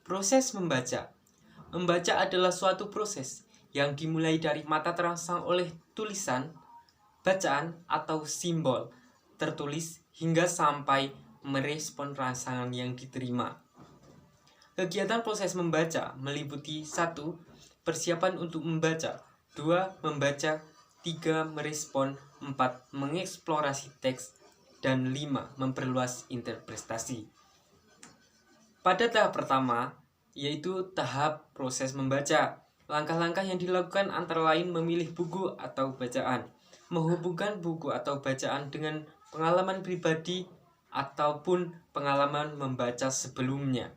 Proses membaca. Membaca adalah suatu proses yang dimulai dari mata terangsang oleh tulisan, bacaan, atau simbol tertulis hingga sampai merespon rangsangan yang diterima. Kegiatan proses membaca meliputi 1. Persiapan untuk membaca, 2. Membaca, 3. Merespon, 4. Mengeksplorasi teks, dan 5. Memperluas interpretasi. Pada tahap pertama, yaitu tahap proses membaca, langkah-langkah yang dilakukan antara lain memilih buku atau bacaan, menghubungkan buku atau bacaan dengan pengalaman pribadi ataupun pengalaman membaca sebelumnya,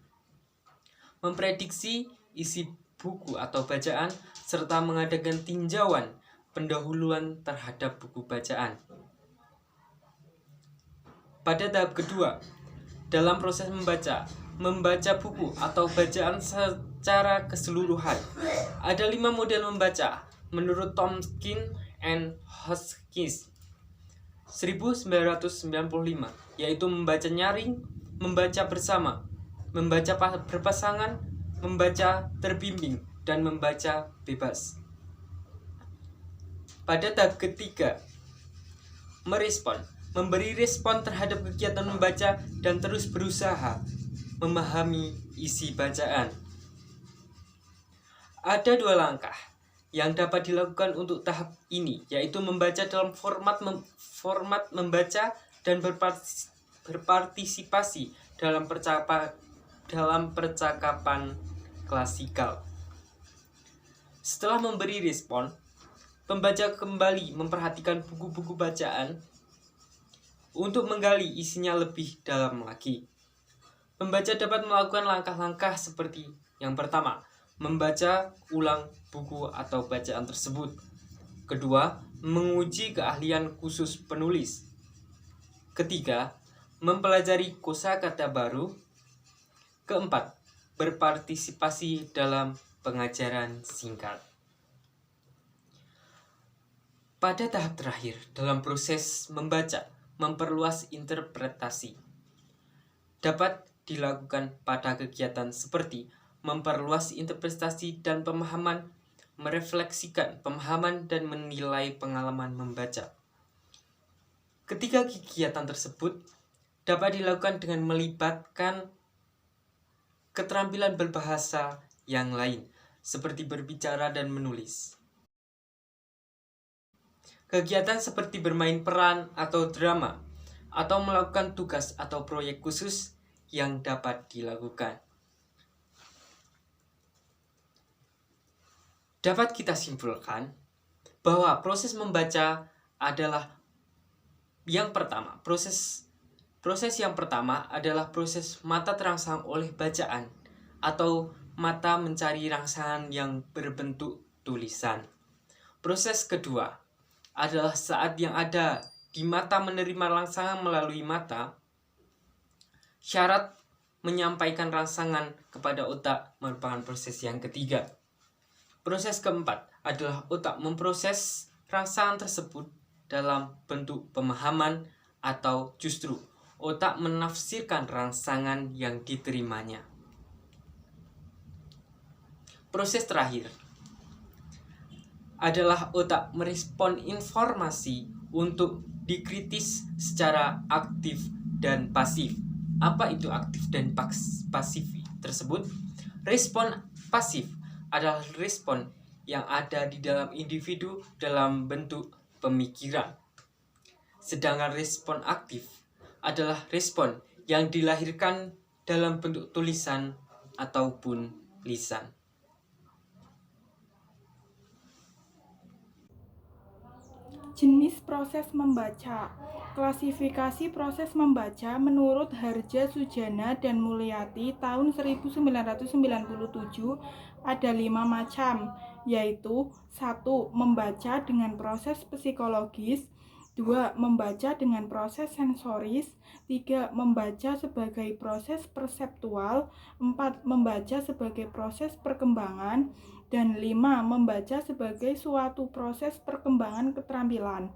memprediksi isi buku atau bacaan, serta mengadakan tinjauan pendahuluan terhadap buku bacaan. Pada tahap kedua, dalam proses membaca buku atau bacaan secara keseluruhan. Ada 5 model membaca menurut Tomkins and Hoskins 1995, yaitu membaca nyaring, membaca bersama, membaca berpasangan, membaca terbimbing, dan membaca bebas. Pada tahap ketiga, merespon, memberi respon terhadap kegiatan membaca dan terus berusaha memahami isi bacaan. Ada 2 langkah yang dapat dilakukan untuk tahap ini, yaitu membaca dalam format membaca dan berpartisipasi dalam percakapan klasikal. Setelah memberi respon, pembaca kembali memperhatikan buku-buku bacaan untuk menggali isinya lebih dalam lagi. Pembaca dapat melakukan langkah-langkah seperti yang pertama, membaca ulang buku atau bacaan tersebut. Kedua, menguji keahlian khusus penulis. Ketiga, mempelajari kosakata baru. Keempat, berpartisipasi dalam pengajaran singkat. Pada tahap terakhir dalam proses membaca, memperluas interpretasi dapat dilakukan pada kegiatan seperti memperluas interpretasi dan pemahaman, merefleksikan pemahaman, dan menilai pengalaman membaca. Ketiga kegiatan tersebut dapat dilakukan dengan melibatkan keterampilan berbahasa yang lain, seperti berbicara dan menulis. Kegiatan seperti bermain peran atau drama, atau melakukan tugas atau proyek khusus yang dapat dilakukan. Dapat kita simpulkan bahwa proses membaca adalah yang pertama. Proses yang pertama adalah proses mata terangsang oleh bacaan atau mata mencari rangsangan yang berbentuk tulisan. Proses kedua adalah saat yang ada di mata menerima rangsangan melalui mata. Syarat menyampaikan rangsangan kepada otak merupakan proses yang ketiga. Proses keempat adalah otak memproses rangsangan tersebut dalam bentuk pemahaman, atau justru otak menafsirkan rangsangan yang diterimanya. Proses terakhir adalah otak merespon informasi untuk dikritis secara aktif dan pasif. Apa itu aktif dan pasif tersebut? Respon pasif adalah respon yang ada di dalam individu dalam bentuk pemikiran. Sedangkan respon aktif adalah respon yang dilahirkan dalam bentuk tulisan ataupun lisan. Jenis proses membaca. Klasifikasi proses membaca menurut Harja Sujana dan Mulyati tahun 1997 ada 5 macam, yaitu 1. Membaca dengan proses psikologis, 2. Membaca dengan proses sensoris, 3. Membaca sebagai proses perseptual, 4. Membaca sebagai proses perkembangan, dan 5. Membaca sebagai suatu proses perkembangan keterampilan.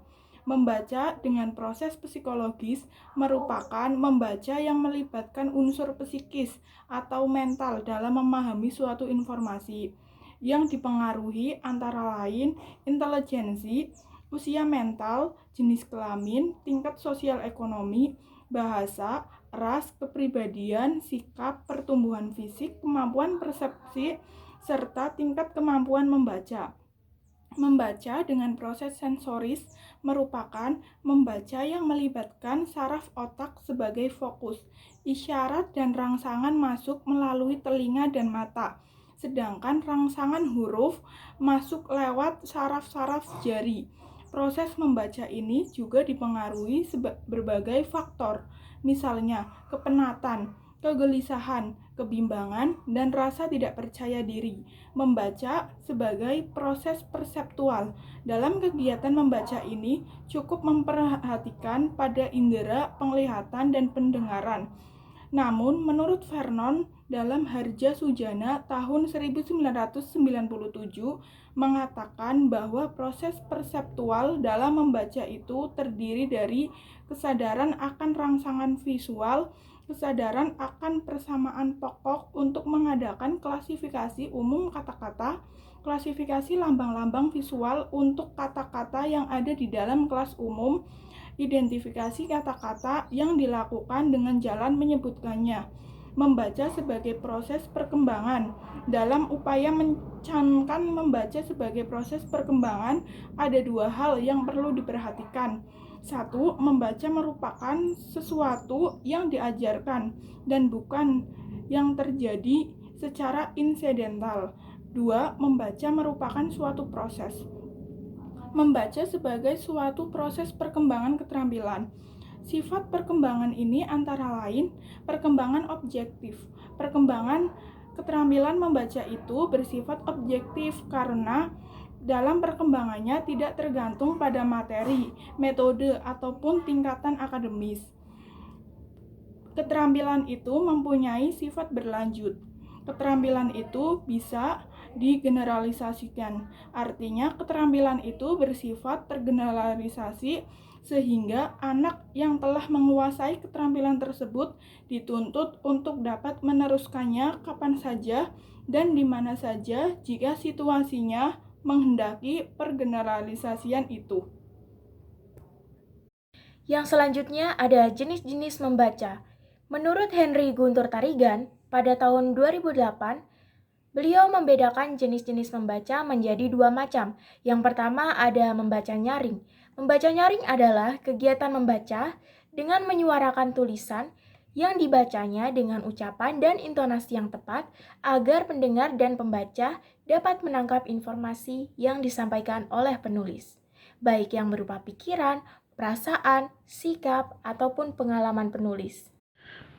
Membaca dengan proses psikologis merupakan membaca yang melibatkan unsur psikis atau mental dalam memahami suatu informasi yang dipengaruhi antara lain intelijensi, usia mental, jenis kelamin, tingkat sosial ekonomi, bahasa, ras, kepribadian, sikap, pertumbuhan fisik, kemampuan persepsi, serta tingkat kemampuan membaca. Membaca dengan proses sensoris merupakan membaca yang melibatkan saraf otak sebagai fokus. Isyarat dan rangsangan masuk melalui telinga dan mata, sedangkan rangsangan huruf masuk lewat saraf-saraf jari. Proses membaca ini juga dipengaruhi berbagai faktor, misalnya kepenatan, kegelisahan, kebimbangan, dan rasa tidak percaya diri. Membaca sebagai proses perseptual. Dalam kegiatan membaca ini cukup memperhatikan pada indera penglihatan dan pendengaran. Namun, menurut Vernon, dalam Harja Sujana tahun 1997 mengatakan bahwa proses perseptual dalam membaca itu terdiri dari kesadaran akan rangsangan visual, kesadaran akan persamaan pokok untuk mengadakan klasifikasi umum kata-kata, klasifikasi lambang-lambang visual untuk kata-kata yang ada di dalam kelas umum, identifikasi kata-kata yang dilakukan dengan jalan menyebutkannya. Membaca sebagai proses perkembangan. Dalam upaya mencamkan membaca sebagai proses perkembangan, ada dua hal yang perlu diperhatikan. Satu, membaca merupakan sesuatu yang diajarkan dan bukan yang terjadi secara insidental. Dua, membaca merupakan suatu proses. Membaca sebagai suatu proses perkembangan keterampilan. Sifat perkembangan ini antara lain perkembangan objektif. Perkembangan keterampilan membaca itu bersifat objektif karena dalam perkembangannya tidak tergantung pada materi, metode, ataupun tingkatan akademis. Keterampilan itu mempunyai sifat berlanjut. Keterampilan itu bisa digeneralisasikan. Artinya, keterampilan itu bersifat tergeneralisasi sehingga anak yang telah menguasai keterampilan tersebut dituntut untuk dapat meneruskannya kapan saja dan di mana saja jika situasinya menghendaki pergeneralisasian itu. Yang selanjutnya ada jenis-jenis membaca. Menurut Henry Guntur Tarigan, pada tahun 2008, beliau membedakan jenis-jenis membaca menjadi dua macam. Yang pertama ada membaca nyaring. Membaca nyaring adalah kegiatan membaca dengan menyuarakan tulisan yang dibacanya dengan ucapan dan intonasi yang tepat agar pendengar dan pembaca dapat menangkap informasi yang disampaikan oleh penulis, baik yang berupa pikiran, perasaan, sikap, ataupun pengalaman penulis.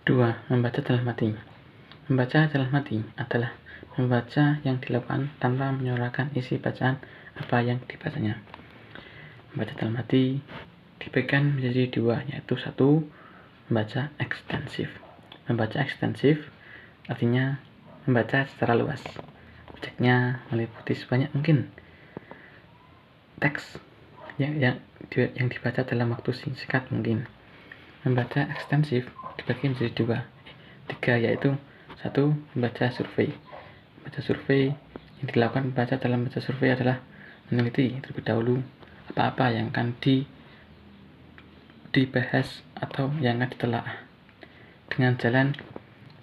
2. Membaca dalam hati. Membaca dalam hati adalah membaca yang dilakukan tanpa menyuarakan isi bacaan apa yang dibacanya. Membaca dalam hati dibagi menjadi dua, yaitu satu, membaca ekstensif. Membaca ekstensif artinya membaca secara luas. Objeknya meliputi sebanyak mungkin teks yang dibaca dalam waktu singkat mungkin. Membaca ekstensif dibagi menjadi tiga, yaitu satu, membaca survei. Membaca survei yang dilakukan membaca dalam membaca survei adalah meneliti terlebih dahulu apa-apa yang akan dibahas atau yang akan ditelaah dengan jalan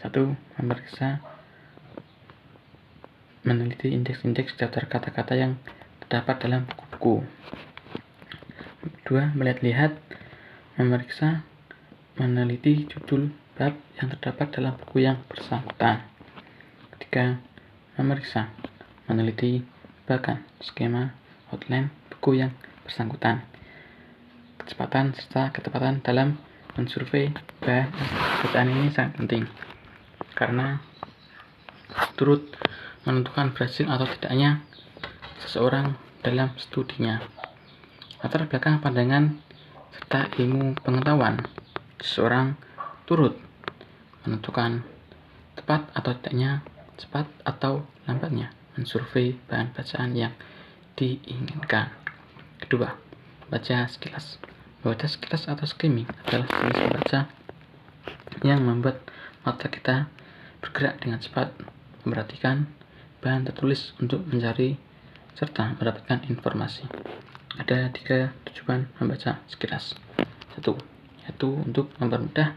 satu, meneliti indeks-indeks daftar kata-kata yang terdapat dalam buku-buku. 2. Melihat-lihat, meneliti judul bab yang terdapat dalam buku yang bersangkutan. 3. Meneliti bahkan skema outline buku yang bersangkutan. Kecepatan serta ketepatan dalam mensurvei bahan bacaan ini sangat penting karena turut menentukan berhasil atau tidaknya seseorang dalam studinya. Latar belakang pandangan serta ilmu pengetahuan seseorang turut menentukan tepat atau tidaknya, cepat atau lambatnya mensurvei bahan bacaan yang diinginkan. Kedua, Baca sekilas. Membaca sekilas atau skimming adalah jenis membaca yang membuat mata kita bergerak dengan cepat, memperhatikan bahan tertulis untuk mencari serta mendapatkan informasi. Ada 3 tujuan membaca sekilas. 1. Yaitu untuk mempermudah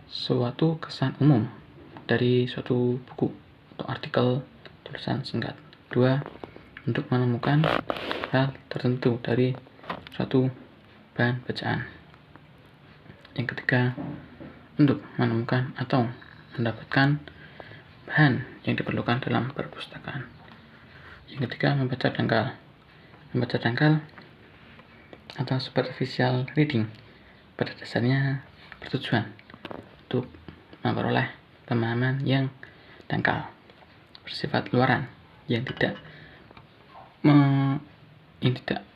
suatu kesan umum dari suatu buku atau artikel tulisan singkat. 2. Untuk menemukan hal tertentu dari suatu bahan bacaan. Yang ketiga, untuk menemukan atau mendapatkan bahan yang diperlukan dalam perpustakaan. Yang ketiga, membaca dangkal. Membaca dangkal atau superficial reading pada dasarnya bertujuan untuk memperoleh pemahaman yang dangkal, bersifat luaran, yang tidak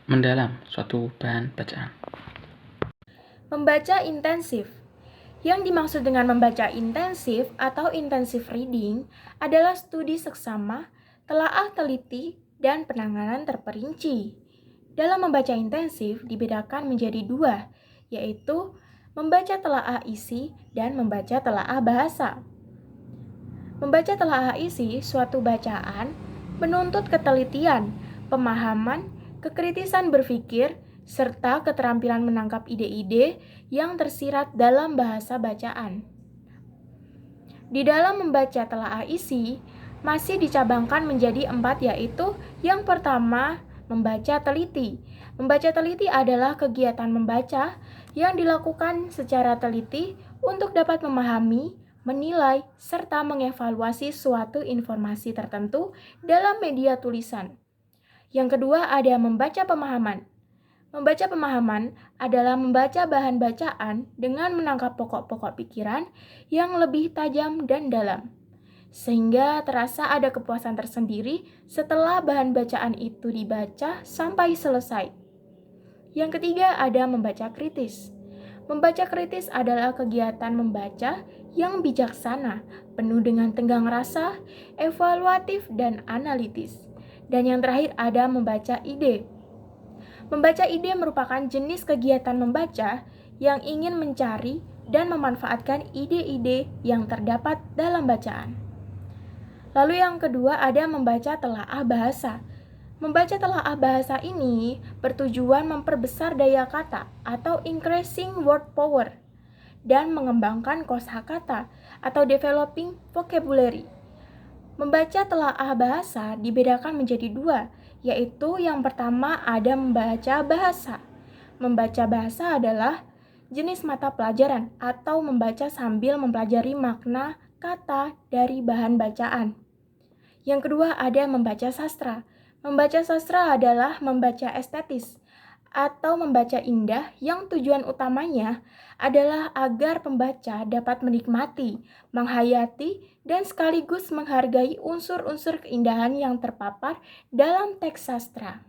mendalam suatu bahan bacaan. Membaca intensif. Yang dimaksud dengan membaca intensif atau intensive reading adalah studi seksama, telaah teliti, dan penanganan terperinci. Dalam membaca intensif dibedakan menjadi 2, yaitu membaca telaah isi dan membaca telaah bahasa. Membaca telaah isi suatu bacaan menuntut ketelitian, pemahaman, kekritisan berpikir, serta keterampilan menangkap ide-ide yang tersirat dalam bahasa bacaan. Di dalam membaca telaah isi, masih dicabangkan menjadi 4, yaitu yang pertama, membaca teliti. Membaca teliti adalah kegiatan membaca yang dilakukan secara teliti untuk dapat memahami, menilai, serta mengevaluasi suatu informasi tertentu dalam media tulisan. Yang kedua ada membaca pemahaman. Membaca pemahaman adalah membaca bahan bacaan dengan menangkap pokok-pokok pikiran yang lebih tajam dan dalam, sehingga terasa ada kepuasan tersendiri setelah bahan bacaan itu dibaca sampai selesai. Yang ketiga ada membaca kritis. Membaca kritis adalah kegiatan membaca yang bijaksana, penuh dengan tenggang rasa, evaluatif, dan analitis. Dan yang terakhir ada membaca ide. Membaca ide merupakan jenis kegiatan membaca yang ingin mencari dan memanfaatkan ide-ide yang terdapat dalam bacaan. Lalu yang kedua ada membaca telaah bahasa. Membaca telaah bahasa ini bertujuan memperbesar daya kata atau increasing word power dan mengembangkan kosakata atau developing vocabulary. Membaca telaah bahasa dibedakan menjadi 2, yaitu yang pertama ada membaca bahasa. Membaca bahasa adalah jenis mata pelajaran atau membaca sambil mempelajari makna kata dari bahan bacaan. Yang kedua ada membaca sastra. Membaca sastra adalah membaca estetis atau membaca indah yang tujuan utamanya adalah agar pembaca dapat menikmati, menghayati, dan sekaligus menghargai unsur-unsur keindahan yang terpapar dalam teks sastra.